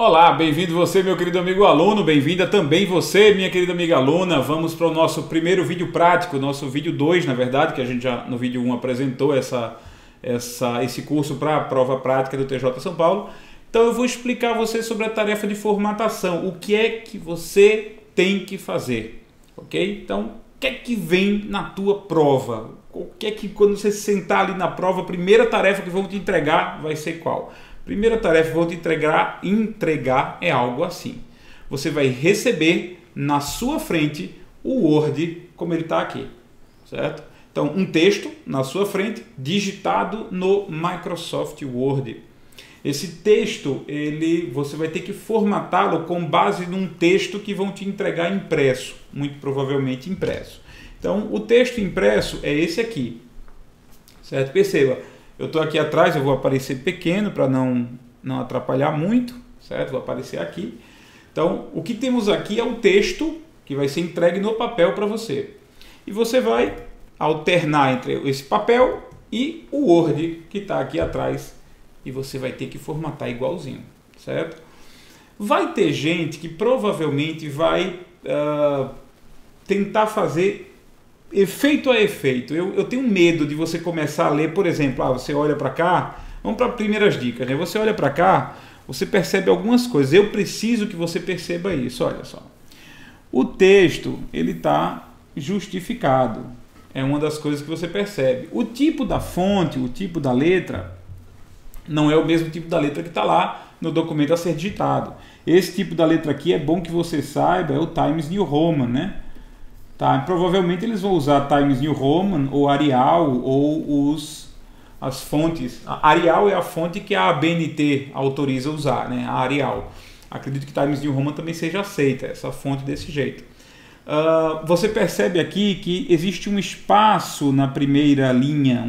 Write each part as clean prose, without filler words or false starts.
Olá, bem-vindo você, meu querido amigo aluno, bem-vinda também você, minha querida amiga aluna. Vamos para o nosso primeiro vídeo prático, nosso vídeo 2, na verdade, que a gente já no vídeo 1 apresentou esse curso para a prova prática do TJ São Paulo. Então eu vou explicar a você sobre a tarefa de formatação, o que é que você tem que fazer, ok? Então, o que é que vem na tua prova? O que é que quando você sentar ali na prova, a primeira tarefa que vão te entregar vai ser qual? Primeira tarefa que vou te entregar é algo assim. Você vai receber na sua frente o Word como ele está aqui, certo? Então, um texto na sua frente, digitado no Microsoft Word. Esse texto, você vai ter que formatá-lo com base num texto que vão te entregar impresso, muito provavelmente impresso. Então, o texto impresso é esse aqui, certo? Perceba. Eu estou aqui atrás, eu vou aparecer pequeno para não atrapalhar muito, certo? Vou aparecer aqui. Então, o que temos aqui é o texto que vai ser entregue no papel para você. E você vai alternar entre esse papel e o Word que está aqui atrás. E você vai ter que formatar igualzinho, certo? Vai ter gente que provavelmente vai tentar fazer efeito a efeito. Eu tenho medo de você começar a ler, por exemplo, você olha para cá, vamos para as primeiras dicas, né? Você olha para cá, você percebe algumas coisas. Eu preciso que você perceba isso, olha só. O texto, ele está justificado. É uma das coisas que você percebe. O tipo da fonte, o tipo da letra, não é o mesmo tipo da letra que está lá no documento a ser digitado. Esse tipo da letra aqui é bom que você saiba, é o Times New Roman, né? Tá, provavelmente eles vão usar Times New Roman ou Arial ou as fontes. A Arial é a fonte que a ABNT autoriza usar, né? A Arial. Acredito que Times New Roman também seja aceita, essa fonte desse jeito. Você percebe aqui que existe um espaço na primeira linha,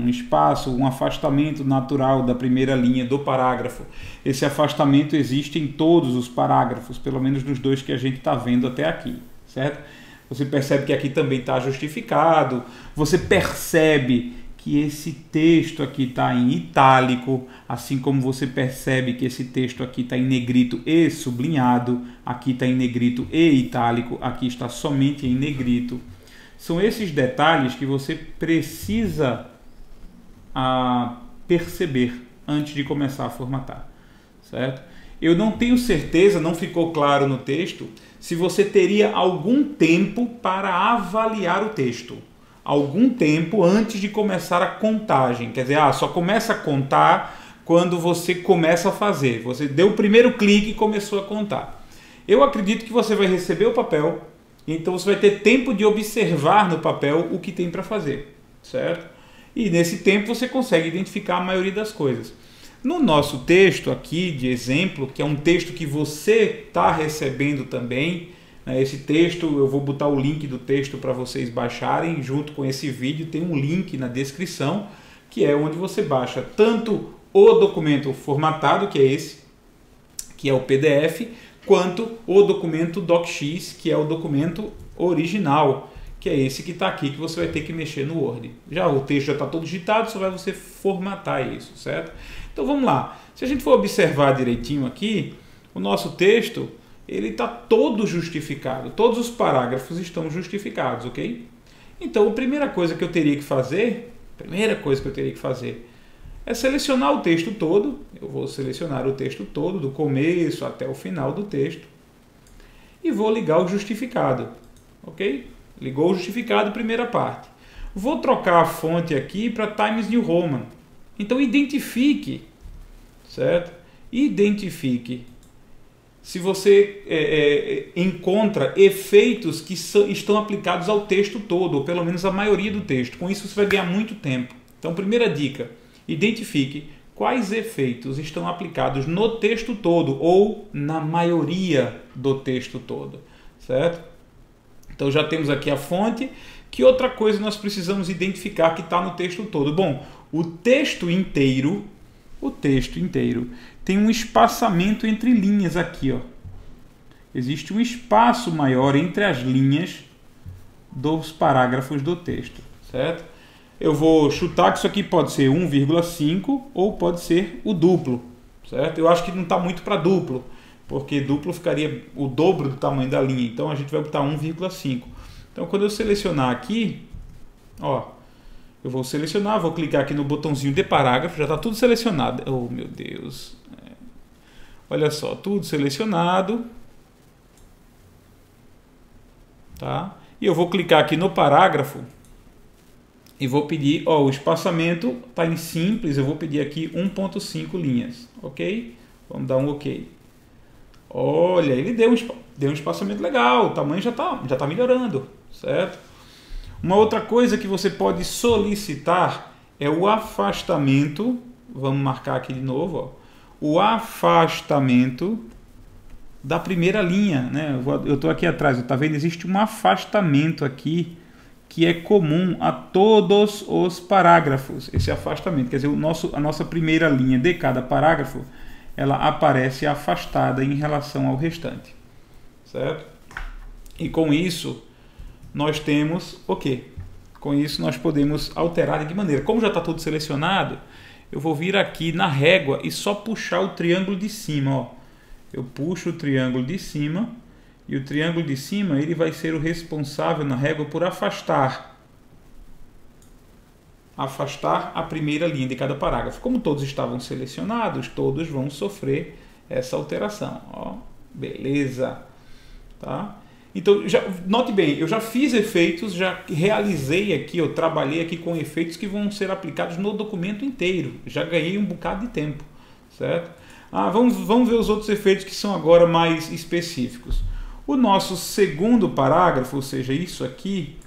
um afastamento natural da primeira linha do parágrafo. Esse afastamento existe em todos os parágrafos, pelo menos nos dois que a gente está vendo até aqui, certo? Você percebe que aqui também está justificado. Você percebe que esse texto aqui está em itálico, assim como você percebe que esse texto aqui está em negrito e sublinhado, aqui está em negrito e itálico, aqui está somente em negrito. São esses detalhes que você precisa perceber antes de começar a formatar, certo? Eu não tenho certeza, não ficou claro no texto, se você teria algum tempo para avaliar o texto. Algum tempo antes de começar a contagem. Quer dizer, só começa a contar quando você começa a fazer. Você deu o primeiro clique e começou a contar. Eu acredito que você vai receber o papel, então você vai ter tempo de observar no papel o que tem para fazer, certo? E nesse tempo você consegue identificar a maioria das coisas. No nosso texto aqui de exemplo, que é um texto que você está recebendo também, né, esse texto, eu vou botar o link do texto para vocês baixarem, junto com esse vídeo tem um link na descrição, que é onde você baixa tanto o documento formatado, que é esse, que é o PDF, quanto o documento DocX, que é o documento original, que é esse que está aqui, que você vai ter que mexer no Word. Já o texto já está todo digitado, só vai você formatar isso, certo? Então vamos lá. Se a gente for observar direitinho aqui, o nosso texto, ele está todo justificado. Todos os parágrafos estão justificados, ok? Então a primeira coisa que eu teria que fazer, é selecionar o texto todo. Eu vou selecionar o texto todo, do começo até o final do texto. E vou ligar o justificado, ok? Ligou o justificado, primeira parte. Vou trocar a fonte aqui para Times New Roman. Então identifique, certo? Identifique se você encontra efeitos que estão aplicados ao texto todo, ou pelo menos a maioria do texto. Com isso você vai ganhar muito tempo. Então, primeira dica, identifique quais efeitos estão aplicados no texto todo, ou na maioria do texto todo, certo? Então já temos aqui a fonte. Que outra coisa nós precisamos identificar que está no texto todo? Bom, o texto inteiro tem um espaçamento entre linhas aqui, ó. Existe um espaço maior entre as linhas dos parágrafos do texto, certo? Eu vou chutar que isso aqui pode ser 1,5 ou pode ser o duplo, certo? Eu acho que não está muito para duplo. porque duplo ficaria o dobro do tamanho da linha, então a gente vai botar 1,5. Então quando eu selecionar aqui, ó, eu vou selecionar, vou clicar aqui no botãozinho de parágrafo, já está tudo selecionado. Oh, meu Deus. Olha só, tudo selecionado. Tá? E eu vou clicar aqui no parágrafo e vou pedir, ó, o espaçamento está em simples, eu vou pedir aqui 1,5 linhas, ok? Vamos dar um ok. Olha, ele deu um espaçamento legal, o tamanho já tá melhorando, certo? Uma outra coisa que você pode solicitar é o afastamento, vamos marcar aqui de novo, ó, o afastamento da primeira linha, né? Eu estou aqui atrás, tá vendo? Existe um afastamento aqui que é comum a todos os parágrafos, esse afastamento, quer dizer, a nossa primeira linha de cada parágrafo, ela aparece afastada em relação ao restante, certo? E com isso, nós temos o quê? Com isso, nós podemos alterar de que maneira? Como já está tudo selecionado, eu vou vir aqui na régua e só puxar o triângulo de cima, ó. Eu puxo o triângulo de cima, e o triângulo de cima ele vai ser o responsável na régua por afastar a primeira linha de cada parágrafo. Como todos estavam selecionados, todos vão sofrer essa alteração. Ó, beleza. Tá? Então, note bem, eu já fiz efeitos, já realizei aqui, eu trabalhei aqui com efeitos que vão ser aplicados no documento inteiro. Já ganhei um bocado de tempo, certo? Vamos ver os outros efeitos que são agora mais específicos. O nosso segundo parágrafo, ou seja, isso aqui,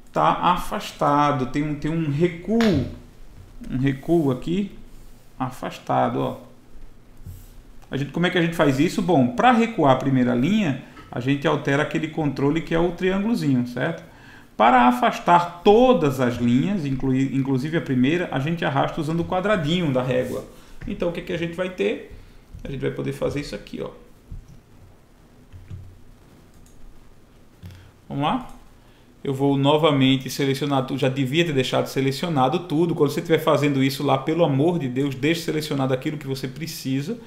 está afastado, tem um recuo aqui, afastado. Ó. Como é que a gente faz isso? Bom, para recuar a primeira linha, a gente altera aquele controle que é o triângulozinho, certo? Para afastar todas as linhas, inclusive a primeira, a gente arrasta usando o quadradinho da régua. Então o que a gente vai ter? A gente vai poder fazer isso aqui, ó. Vamos lá? Eu vou novamente selecionar tudo. Já devia ter deixado selecionado tudo. Quando você estiver fazendo isso lá, pelo amor de Deus, deixe selecionado aquilo que você precisa.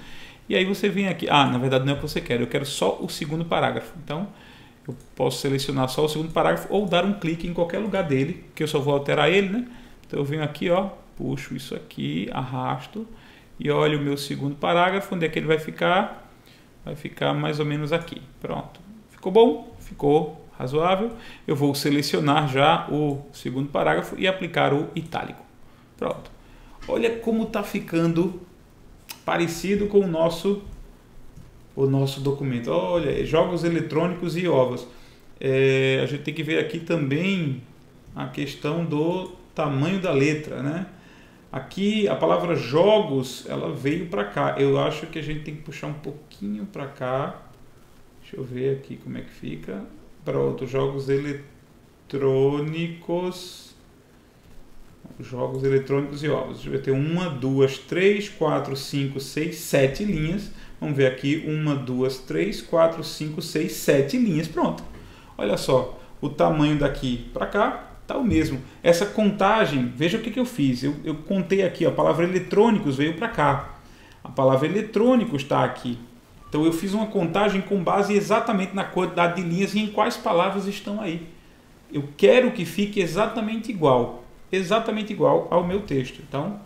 E aí você vem aqui. Na verdade não é o que você quer. Eu quero só o segundo parágrafo. Então, eu posso selecionar só o segundo parágrafo ou dar um clique em qualquer lugar dele, que eu só vou alterar ele, né? Então eu venho aqui, ó, puxo isso aqui, arrasto e olho o meu segundo parágrafo. Onde é que ele vai ficar? Vai ficar mais ou menos aqui. Pronto. Ficou bom? Ficou razoável. Eu vou selecionar já o segundo parágrafo e aplicar o itálico. Pronto. Olha como está ficando parecido com o nosso documento. Olha, jogos eletrônicos e ovos. A gente tem que ver aqui também a questão do tamanho da letra, né? Aqui a palavra jogos, ela veio para cá. Eu acho que a gente tem que puxar um pouquinho para cá. Deixa eu ver aqui como é que fica. Pronto, jogos eletrônicos e ovos. Deixa eu ver, tem 1, 2, 3, 4, 5, 6, 7 linhas. Vamos ver aqui, 1, 2, 3, 4, 5, 6, 7 linhas. Pronto. Olha só, o tamanho daqui para cá está o mesmo. Essa contagem, veja o que eu fiz. Eu contei aqui, a palavra eletrônicos veio para cá. A palavra eletrônicos está aqui. Então eu fiz uma contagem com base exatamente na quantidade de linhas e em quais palavras estão aí. Eu quero que fique exatamente igual ao meu texto. Então,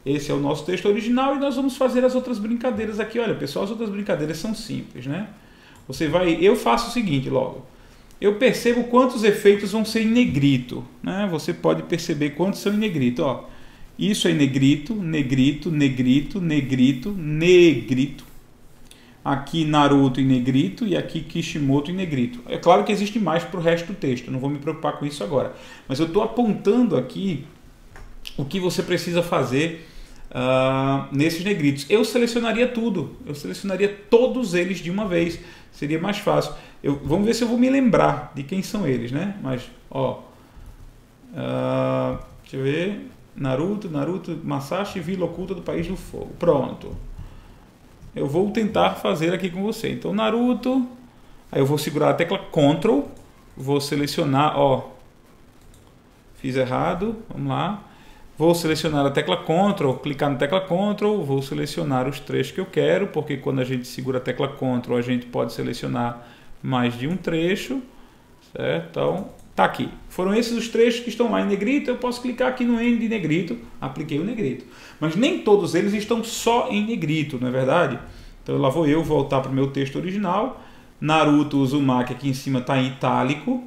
esse é o nosso texto original e nós vamos fazer as outras brincadeiras aqui. Olha, pessoal, as outras brincadeiras são simples, né? Eu faço o seguinte logo. Eu percebo quantos efeitos vão ser em negrito, né? Você pode perceber quantos são em negrito, ó. Isso é em negrito, negrito, negrito, negrito, negrito. Aqui Naruto em negrito e aqui Kishimoto em negrito. É claro que existe mais para o resto do texto, não vou me preocupar com isso agora. Mas eu estou apontando aqui o que você precisa fazer nesses negritos. Eu selecionaria tudo, eu selecionaria todos eles de uma vez, seria mais fácil. Vamos ver se eu vou me lembrar de quem são eles, né? Mas, ó, deixa eu ver, Naruto, Masashi, Vila Oculta do País do Fogo. Pronto. Eu vou tentar fazer aqui com você. Então, Naruto. Aí eu vou segurar a tecla Ctrl. Vou selecionar, ó. Fiz errado. Vamos lá. Vou selecionar a tecla Ctrl, clicar na tecla Ctrl, vou selecionar os trechos que eu quero, porque quando a gente segura a tecla Ctrl, a gente pode selecionar mais de um trecho, certo? Então, tá aqui. Foram esses os trechos que estão lá em negrito, eu posso clicar aqui no N de negrito, apliquei o negrito. Mas nem todos eles estão só em negrito, não é verdade? Então lá vou eu voltar para o meu texto original. Naruto Uzumaki aqui em cima está em itálico.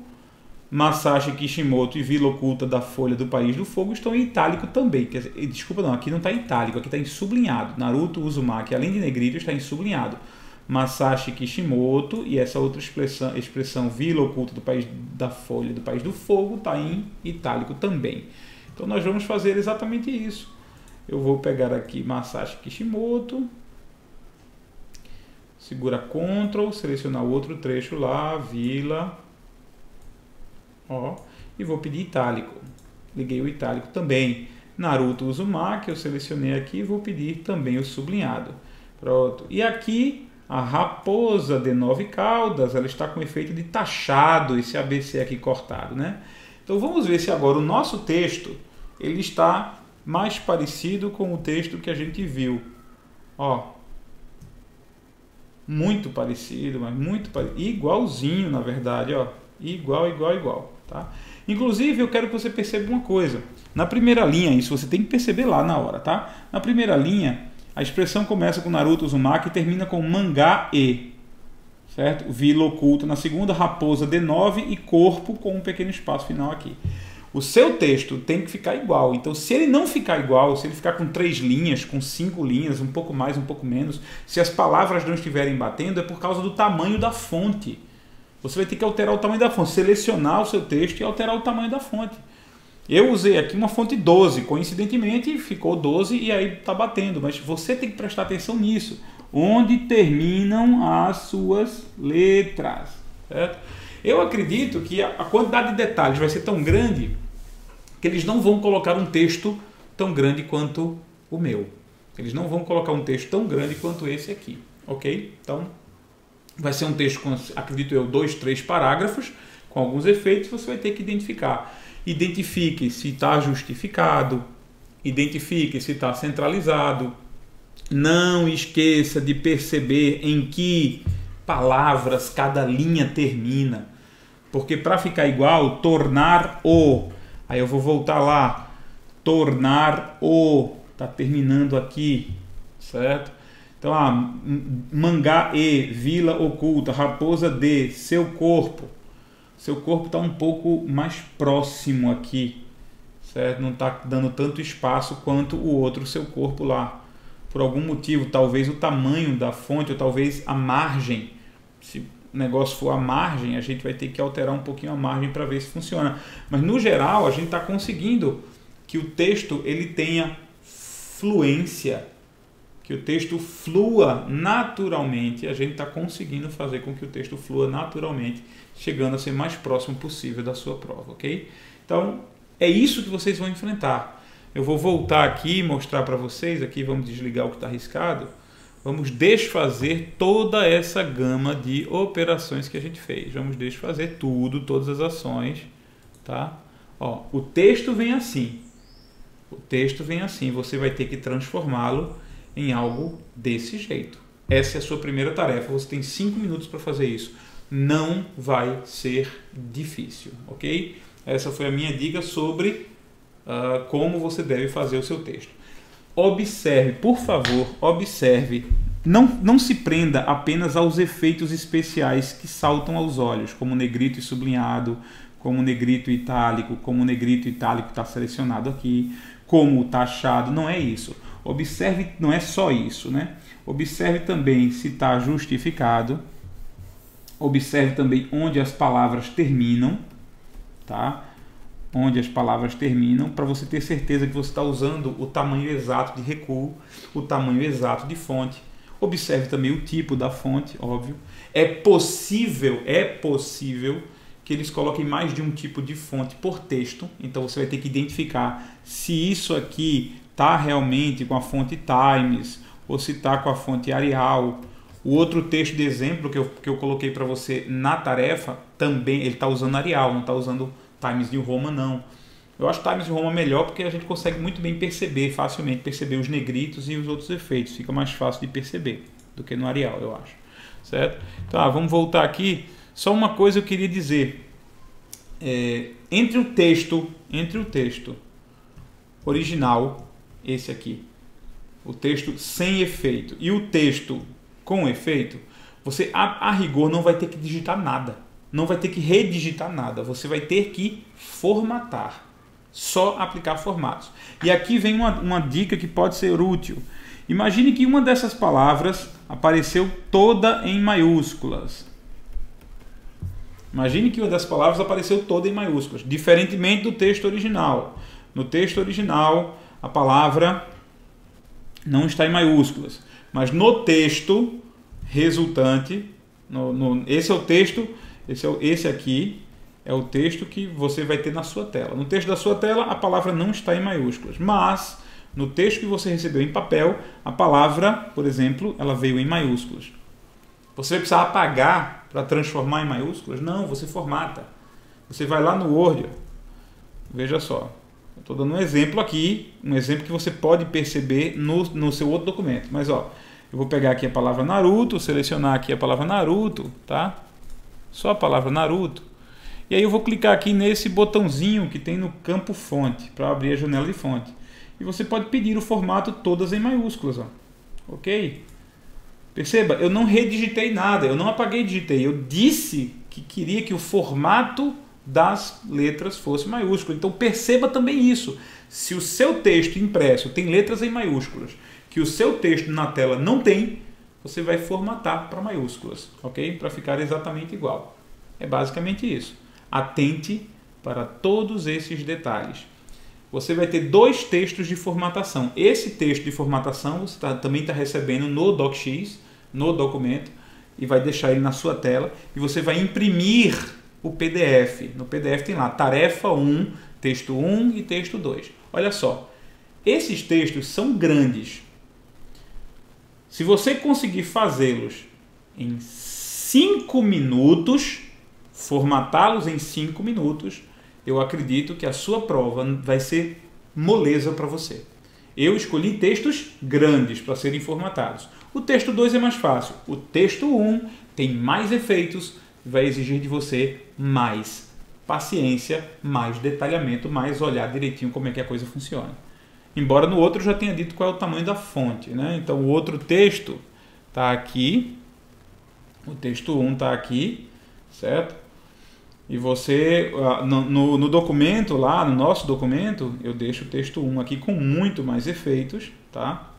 Masashi Kishimoto e Vila Oculta da Folha do País do Fogo estão em itálico também. Quer dizer, desculpa, não, aqui não está em itálico, aqui está em sublinhado. Naruto Uzumaki, além de negrito, está em sublinhado. Masashi Kishimoto e essa outra expressão Vila Oculta do País da Folha do País do Fogo está em itálico também. Então nós vamos fazer exatamente isso. Eu vou pegar aqui Masashi Kishimoto, segura Ctrl, selecionar o outro trecho lá, Vila, ó, e vou pedir itálico. Liguei o itálico também. Naruto Uzumaki, eu selecionei aqui e vou pedir também o sublinhado. Pronto. E aqui a raposa de 9 caudas, ela está com efeito de taxado, esse ABC aqui cortado, né? Então vamos ver se agora o nosso texto ele está mais parecido com o texto que a gente viu. Ó, muito parecido, mas muito parecido, igualzinho na verdade, ó, igual, tá? Inclusive eu quero que você perceba uma coisa. Na primeira linha, isso você tem que perceber lá na hora, tá? Na primeira linha, a expressão começa com Naruto Uzumaki e termina com mangá e, certo? Vila Oculta na segunda, raposa de 9 e corpo com um pequeno espaço final aqui. O seu texto tem que ficar igual. Então, se ele não ficar igual, se ele ficar com 3 linhas, com 5 linhas, um pouco mais, um pouco menos, se as palavras não estiverem batendo, é por causa do tamanho da fonte. Você vai ter que alterar o tamanho da fonte, selecionar o seu texto e alterar o tamanho da fonte. Eu usei aqui uma fonte 12, coincidentemente ficou 12 e aí está batendo, mas você tem que prestar atenção nisso. Onde terminam as suas letras, certo? Eu acredito que a quantidade de detalhes vai ser tão grande que eles não vão colocar um texto tão grande quanto o meu. Eles não vão colocar um texto tão grande quanto esse aqui, ok? Então, vai ser um texto com, acredito eu, 2, 3 parágrafos, com alguns efeitos, você vai ter que identificar. Identifique se está justificado, identifique se está centralizado. Não esqueça de perceber em que palavras cada linha termina. Porque para ficar igual, tornar o. Aí eu vou voltar lá. Tornar o. Está terminando aqui, certo? Então, mangá e, vila oculta, raposa de, seu corpo. Seu corpo está um pouco mais próximo aqui, certo? Não está dando tanto espaço quanto o outro, seu corpo lá. Por algum motivo, talvez o tamanho da fonte, ou talvez a margem. Se o negócio for a margem, a gente vai ter que alterar um pouquinho a margem para ver se funciona. Mas, no geral, a gente está conseguindo que o texto ele tenha fluência, que o texto flua naturalmente. A gente está conseguindo fazer com que o texto flua naturalmente, chegando a ser mais próximo possível da sua prova, ok? Então, é isso que vocês vão enfrentar. Eu vou voltar aqui e mostrar para vocês, aqui vamos desligar o que está riscado, vamos desfazer toda essa gama de operações que a gente fez. Vamos desfazer tudo, todas as ações, tá? Ó, o texto vem assim. O texto vem assim, você vai ter que transformá-lo em algo desse jeito. Essa é a sua primeira tarefa, você tem 5 minutos para fazer isso. Não vai ser difícil, ok? Essa foi a minha dica sobre como você deve fazer o seu texto. Observe, por favor, observe. Não se prenda apenas aos efeitos especiais que saltam aos olhos, como negrito e sublinhado, como negrito e itálico, como negrito e itálico está selecionado aqui, como taxado, não é isso. Observe, não é só isso, né? Observe também se está justificado. Observe também onde as palavras terminam, tá? Onde as palavras terminam, para você ter certeza que você está usando o tamanho exato de recuo, o tamanho exato de fonte. Observe também o tipo da fonte, óbvio. É possível que eles coloquem mais de um tipo de fonte por texto, então você vai ter que identificar se isso aqui está realmente com a fonte Times ou se está com a fonte Arial. O outro texto de exemplo que eu coloquei para você na tarefa, também ele está usando Arial, não está usando Times New Roman não. Eu acho Times Roman melhor porque a gente consegue muito bem perceber, facilmente perceber os negritos e os outros efeitos. Fica mais fácil de perceber do que no Arial, eu acho. Certo? Então, vamos voltar aqui. Só uma coisa eu queria dizer. Entre o texto original, esse aqui, o texto sem efeito, e o texto com efeito, você a rigor não vai ter que digitar nada. Não vai ter que redigitar nada. Você vai ter que formatar. Só aplicar formatos. E aqui vem uma dica que pode ser útil. Imagine que uma dessas palavras apareceu toda em maiúsculas. Imagine que uma das palavras apareceu toda em maiúsculas, diferentemente do texto original. No texto original, a palavra não está em maiúsculas, mas no texto resultante, esse é o texto, esse aqui é o texto que você vai ter na sua tela. No texto da sua tela, a palavra não está em maiúsculas, mas no texto que você recebeu em papel, a palavra, por exemplo, ela veio em maiúsculas. Você vai precisar apagar para transformar em maiúsculas? Não, você formata. Você vai lá no Word, veja só, eu estou dando um exemplo aqui, um exemplo que você pode perceber no seu outro documento. Mas ó, eu vou pegar aqui a palavra Naruto, selecionar aqui a palavra Naruto, tá? Só a palavra Naruto. E aí eu vou clicar aqui nesse botãozinho que tem no campo fonte, para abrir a janela de fonte. E você pode pedir o formato todas em maiúsculas, ó. Ok? Perceba, eu não redigitei nada, eu não apaguei e digitei. Eu disse que queria que o formato das letras fosse maiúsculo. Então perceba também isso. Se o seu texto impresso tem letras em maiúsculas, que o seu texto na tela não tem, você vai formatar para maiúsculas, ok? Para ficar exatamente igual. É basicamente isso. Atente para todos esses detalhes. Você vai ter dois textos de formatação. Esse texto de formatação você também está recebendo no DocX, no documento, e vai deixar ele na sua tela. E você vai imprimir o PDF. No PDF tem lá tarefa 1, texto 1 e texto 2. Olha só, esses textos são grandes. Se você conseguir fazê-los em 5 minutos, formatá-los em 5 minutos, eu acredito que a sua prova vai ser moleza para você. Eu escolhi textos grandes para serem formatados. O texto 2 é mais fácil. O texto 1 tem mais efeitos, vai exigir de você mais paciência, mais detalhamento, mais olhar direitinho como é que a coisa funciona. Embora no outro eu já tenha dito qual é o tamanho da fonte, né? Então o outro texto está aqui, o texto 1 está aqui, certo? E você, no documento lá, no nosso documento, eu deixo o texto 1 aqui com muito mais efeitos, tá?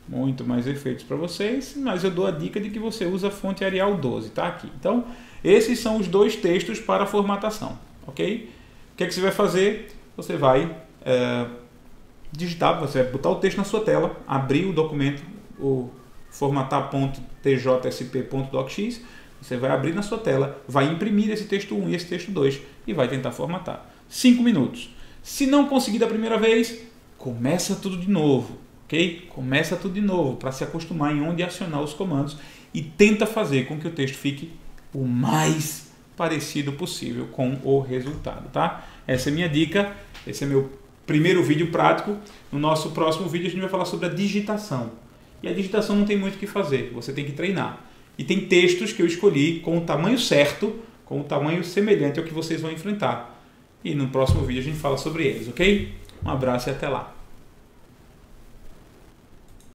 Muito mais efeitos para vocês, mas eu dou a dica de que você usa a fonte Arial 12, tá aqui. Então, esses são os dois textos para formatação, ok? O que é que você vai fazer? Você vai digitar, você vai botar o texto na sua tela, abrir o documento, o formatar.tjsp.docx, você vai abrir na sua tela, vai imprimir esse texto 1 e esse texto 2 e vai tentar formatar. 5 minutos. Se não conseguir da primeira vez, começa tudo de novo, ok? Começa tudo de novo para se acostumar em onde acionar os comandos e tenta fazer com que o texto fique o mais parecido possível com o resultado, tá? Essa é a minha dica, esse é meu primeiro vídeo prático. No nosso próximo vídeo a gente vai falar sobre a digitação. E a digitação não tem muito o que fazer, você tem que treinar. E tem textos que eu escolhi com o tamanho certo, com o tamanho semelhante ao que vocês vão enfrentar. E no próximo vídeo a gente fala sobre eles, ok? Um abraço e até lá.